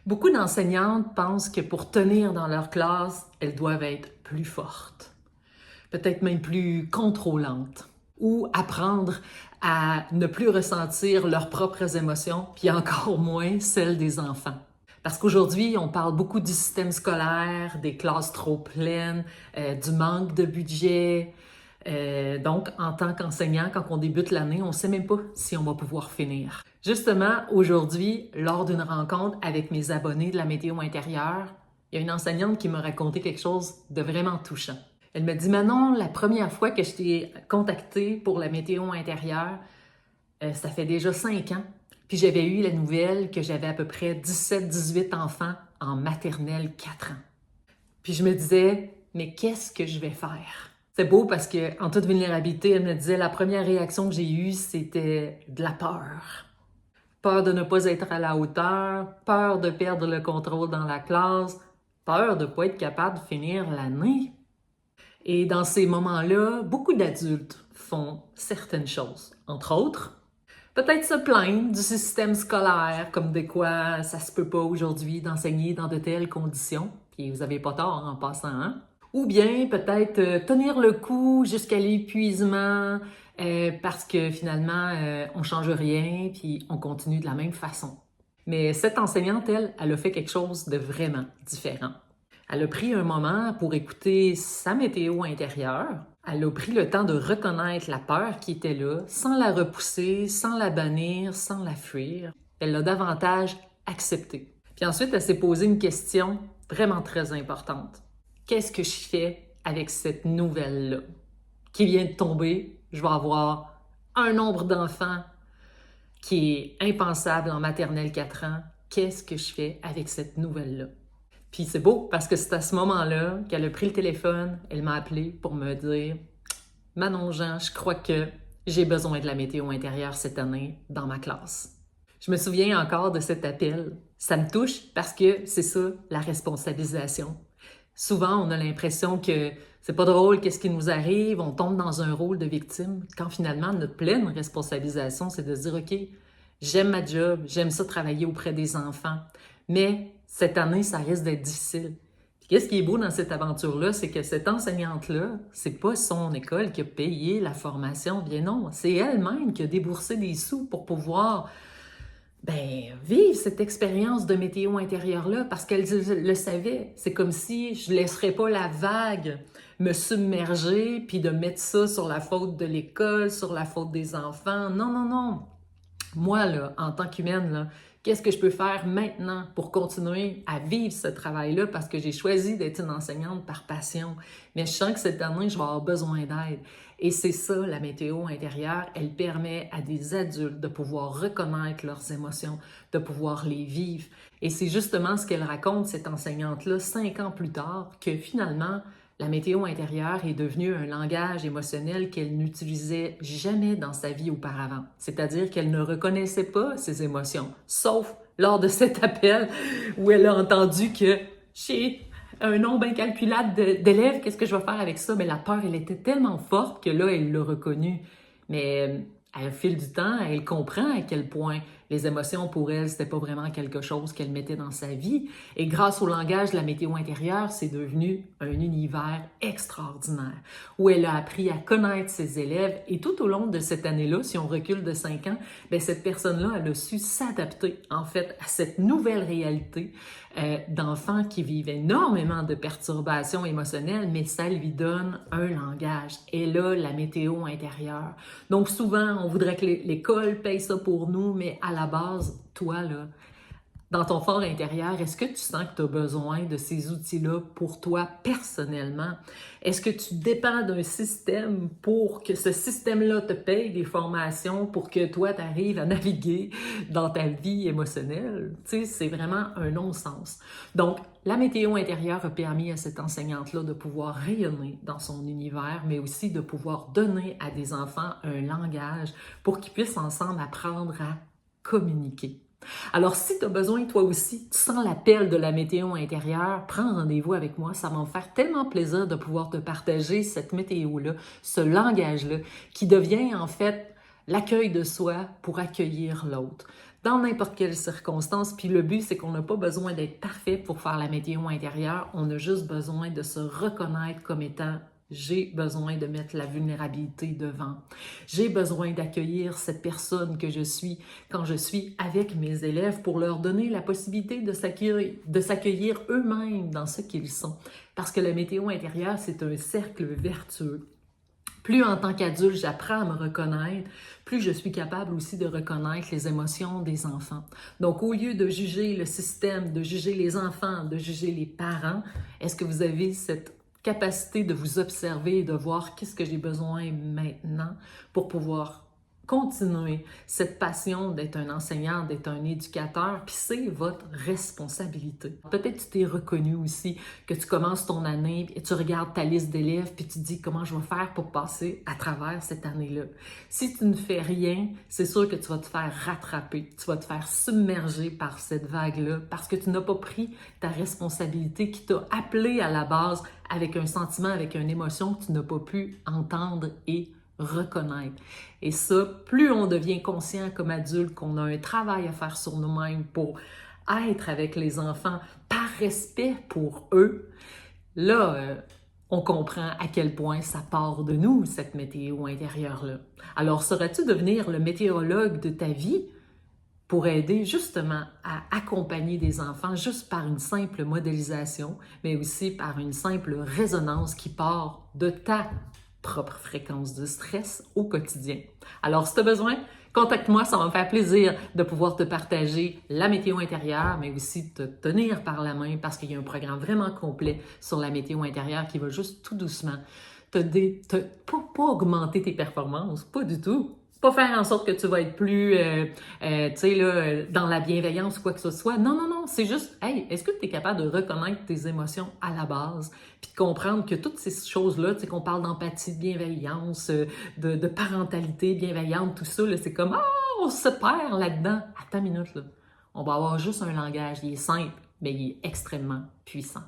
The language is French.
Beaucoup d'enseignantes pensent que pour tenir dans leur classe, elles doivent être plus fortes, peut-être même plus contrôlantes, ou apprendre à ne plus ressentir leurs propres émotions, puis encore moins celles des enfants. Parce qu'aujourd'hui, on parle beaucoup du système scolaire, des classes trop pleines, du manque de budget. Donc, en tant qu'enseignant, quand on débute l'année, on ne sait même pas si on va pouvoir finir. Justement, aujourd'hui, lors d'une rencontre avec mes abonnés de la météo intérieure, il y a une enseignante qui m'a raconté quelque chose de vraiment touchant. Elle me dit: Manon, la première fois que je t'ai contactée pour la météo intérieure, ça fait déjà 5 ans. Puis j'avais eu la nouvelle que j'avais à peu près 17-18 enfants en maternelle 4 ans. Puis je me disais, mais qu'est-ce que je vais faire? C'est beau parce que, en toute vulnérabilité, elle me disait, la première réaction que j'ai eue, c'était de la peur. Peur de ne pas être à la hauteur, peur de perdre le contrôle dans la classe, peur de ne pas être capable de finir l'année. Et dans ces moments-là, beaucoup d'adultes font certaines choses. Entre autres, peut-être se plaindre du système scolaire, comme de quoi ça se peut pas aujourd'hui d'enseigner dans de telles conditions. Puis vous avez pas tort en passant, hein? Ou bien peut-être tenir le coup jusqu'à l'épuisement parce que finalement on change rien puis on continue de la même façon. Mais cette enseignante, elle a fait quelque chose de vraiment différent. Elle a pris un moment pour écouter sa météo intérieure. Elle a pris le temps de reconnaître la peur qui était là, sans la repousser, sans la bannir, sans la fuir. Elle l'a davantage acceptée. Puis ensuite, elle s'est posé une question vraiment très importante. Qu'est-ce que je fais avec cette nouvelle-là qui vient de tomber? Je vais avoir un nombre d'enfants qui est impensable en maternelle 4 ans. Qu'est-ce que je fais avec cette nouvelle-là? Puis c'est beau parce que c'est à ce moment-là qu'elle a pris le téléphone, elle m'a appelé pour me dire « Manon Jean, je crois que j'ai besoin de la météo intérieure cette année dans ma classe. » Je me souviens encore de cet appel. Ça me touche parce que c'est ça, la responsabilisation. Souvent, on a l'impression que c'est pas drôle, qu'est-ce qui nous arrive, on tombe dans un rôle de victime, quand finalement, notre pleine responsabilisation, c'est de se dire « OK, j'aime ma job, j'aime ça travailler auprès des enfants, mais cette année, ça risque d'être difficile. » Puis qu'est-ce qui est beau dans cette aventure-là, c'est que cette enseignante-là, c'est pas son école qui a payé la formation, bien non, c'est elle-même qui a déboursé des sous pour pouvoir vivre cette expérience de météo intérieure-là parce qu'elle le savait. C'est comme si je ne laisserais pas la vague me submerger puis de mettre ça sur la faute de l'école, sur la faute des enfants. Non, non, non. Moi, là, en tant qu'humaine, là, qu'est-ce que je peux faire maintenant pour continuer à vivre ce travail-là parce que j'ai choisi d'être une enseignante par passion. Mais je sens que cette année, je vais avoir besoin d'aide. Et c'est ça, la météo intérieure, elle permet à des adultes de pouvoir reconnaître leurs émotions, de pouvoir les vivre. Et c'est justement ce qu'elle raconte, cette enseignante-là, 5 ans plus tard, que finalement, la météo intérieure est devenue un langage émotionnel qu'elle n'utilisait jamais dans sa vie auparavant. C'est-à-dire qu'elle ne reconnaissait pas ses émotions, sauf lors de cet appel où elle a entendu que j'ai un nombre incalculable d'élèves, qu'est-ce que je vais faire avec ça? Mais la peur, elle était tellement forte que là, elle l'a reconnue. Mais au fil du temps, elle comprend à quel point les émotions pour elle, c'était pas vraiment quelque chose qu'elle mettait dans sa vie. Et grâce au langage de la météo intérieure, c'est devenu un univers extraordinaire où elle a appris à connaître ses élèves. Et tout au long de cette année-là, si on recule de 5 ans, cette personne-là, elle a su s'adapter en fait à cette nouvelle réalité d'enfants qui vivent énormément de perturbations émotionnelles, mais ça lui donne un langage. Et là, la météo intérieure. Donc souvent, on voudrait que l'école paye ça pour nous, mais à la base, toi, là, dans ton fort intérieur, est-ce que tu sens que tu as besoin de ces outils-là pour toi personnellement? Est-ce que tu dépends d'un système pour que ce système-là te paye des formations pour que toi, tu arrives à naviguer dans ta vie émotionnelle? Tu sais, c'est vraiment un non-sens. Donc, la météo intérieure a permis à cette enseignante-là de pouvoir rayonner dans son univers, mais aussi de pouvoir donner à des enfants un langage pour qu'ils puissent ensemble apprendre à communiquer. Alors, si tu as besoin, toi aussi, tu sens l'appel de la météo intérieure, prends rendez-vous avec moi. Ça va me faire tellement plaisir de pouvoir te partager cette météo-là, ce langage-là, qui devient en fait l'accueil de soi pour accueillir l'autre. dans n'importe quelle circonstance. Puis le but, c'est qu'on n'a pas besoin d'être parfait pour faire la météo intérieure. On a juste besoin de se reconnaître comme étant j'ai besoin de mettre la vulnérabilité devant. J'ai besoin d'accueillir cette personne que je suis quand je suis avec mes élèves pour leur donner la possibilité de s'accueillir eux-mêmes dans ce qu'ils sont. Parce que la météo intérieure, c'est un cercle vertueux. Plus en tant qu'adulte, j'apprends à me reconnaître, plus je suis capable aussi de reconnaître les émotions des enfants. Donc, au lieu de juger le système, de juger les enfants, de juger les parents, est-ce que vous avez cette capacité de vous observer et de voir qu'est-ce que j'ai besoin maintenant pour pouvoir continuer cette passion d'être un enseignant, d'être un éducateur, puis c'est votre responsabilité. Peut-être que tu t'es reconnu aussi, que tu commences ton année et tu regardes ta liste d'élèves puis tu te dis comment je vais faire pour passer à travers cette année-là. Si tu ne fais rien, c'est sûr que tu vas te faire rattraper, tu vas te faire submerger par cette vague-là parce que tu n'as pas pris ta responsabilité qui t'a appelé à la base avec un sentiment, avec une émotion que tu n'as pas pu entendre et reconnaître. Et ça, plus on devient conscient comme adulte qu'on a un travail à faire sur nous-mêmes pour être avec les enfants par respect pour eux, là, on comprend à quel point ça part de nous, cette météo intérieure-là. Alors, saurais-tu devenir le météorologue de ta vie pour aider justement à accompagner des enfants juste par une simple modélisation, mais aussi par une simple résonance qui part de ta propre fréquence de stress au quotidien. Alors, si tu as besoin, contacte-moi, ça va me faire plaisir de pouvoir te partager la météo intérieure, mais aussi te tenir par la main parce qu'il y a un programme vraiment complet sur la météo intérieure qui va juste tout doucement pas augmenter tes performances, pas du tout. Pas faire en sorte que tu vas être plus, tu sais, là, dans la bienveillance ou quoi que ce soit. Non, non, non, c'est juste, hey, est-ce que tu es capable de reconnaître tes émotions à la base, puis de comprendre que toutes ces choses-là, tu sais, qu'on parle d'empathie, de bienveillance, de parentalité bienveillante, tout ça, là, c'est comme, oh, on se perd là-dedans. Attends une minute, là. On va avoir juste un langage, il est simple, mais il est extrêmement puissant.